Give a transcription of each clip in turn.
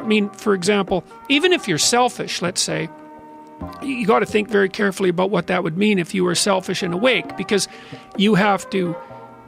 I mean, for example, even if you're selfish, let's say, you got to think very carefully about what that would mean if you were selfish and awake, because you have to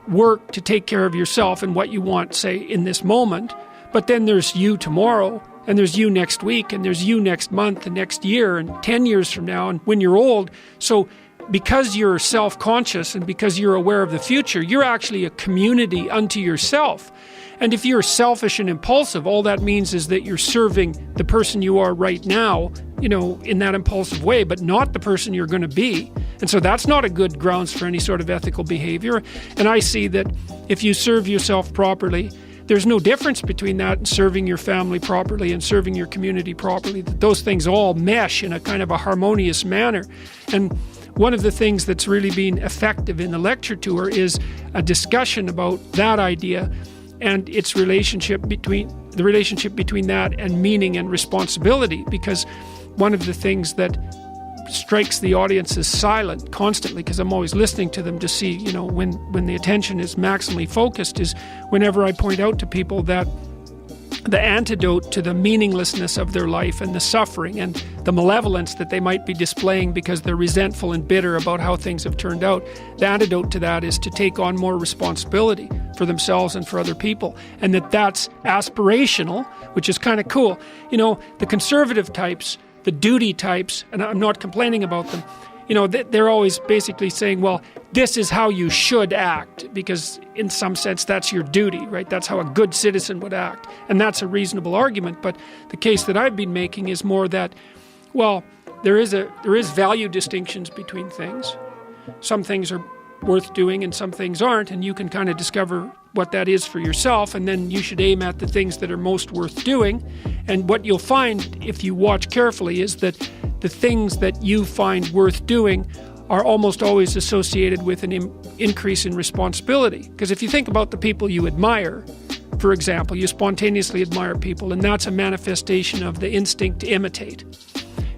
work to take care of yourself and what you want, say, in this moment. But then there's you tomorrow, and there's you next week, and there's you next month, and next year, and 10 years from now, and when you're old. So because you're self-conscious and because you're aware of the future, you're actually a community unto yourself. And if you're selfish and impulsive, all that means is that you're serving the person you are right now, you know, in that impulsive way, but not the person you're going to be. And so that's not a good grounds for any sort of ethical behavior. And I see that if you serve yourself properly, there's no difference between that and serving your family properly and serving your community properly, that those things all mesh in a kind of a harmonious manner. And one of the things that's really been effective in the lecture tour is a discussion about that idea and its relationship between that and meaning and responsibility, because one of the things that strikes the audience as silent constantly, because I'm always listening to them to see, you know, when the attention is maximally focused, is whenever I point out to people that the antidote to the meaninglessness of their life and the suffering and the malevolence that they might be displaying because they're resentful and bitter about how things have turned out, the antidote to that is to take on more responsibility for themselves and for other people, and that's aspirational, which is kind of cool. You know, the conservative types, the duty types, and I'm not complaining about them, you know, they're always basically saying, well, this is how you should act, because in some sense that's your duty, right? That's how a good citizen would act. And that's a reasonable argument. But the case that I've been making is more that, well, there is value distinctions between things. Some things are worth doing and some things aren't, and you can kind of discover what that is for yourself, and then you should aim at the things that are most worth doing. And what you'll find if you watch carefully is that the things that you find worth doing are almost always associated with an increase in responsibility. Because if you think about the people you admire, for example, you spontaneously admire people, and that's a manifestation of the instinct to imitate.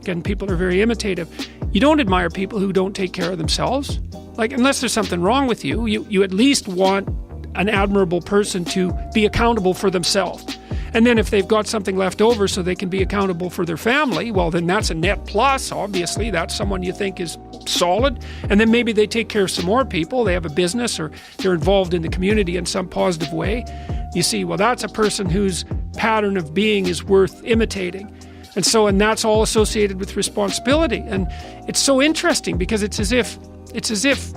Again, people are very imitative. You don't admire people who don't take care of themselves. Like, unless there's something wrong with you, you at least want an admirable person to be accountable for themselves. And then if they've got something left over so they can be accountable for their family, well, then that's a net plus, obviously. That's someone you think is solid. And then maybe they take care of some more people. They have a business or they're involved in the community in some positive way. You see, well, that's a person whose pattern of being is worth imitating. And that's all associated with responsibility. And it's so interesting because it's as if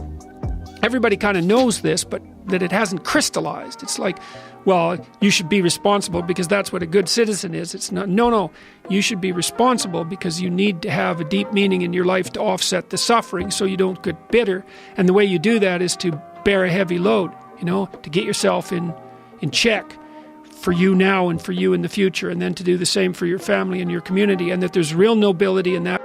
everybody kind of knows this, but that it hasn't crystallized. It's like, well, you should be responsible because that's what a good citizen is. It's not, no, you should be responsible because you need to have a deep meaning in your life to offset the suffering so you don't get bitter. And the way you do that is to bear a heavy load, you know, to get yourself in check for you now and for you in the future, and then to do the same for your family and your community, and that there's real nobility in that.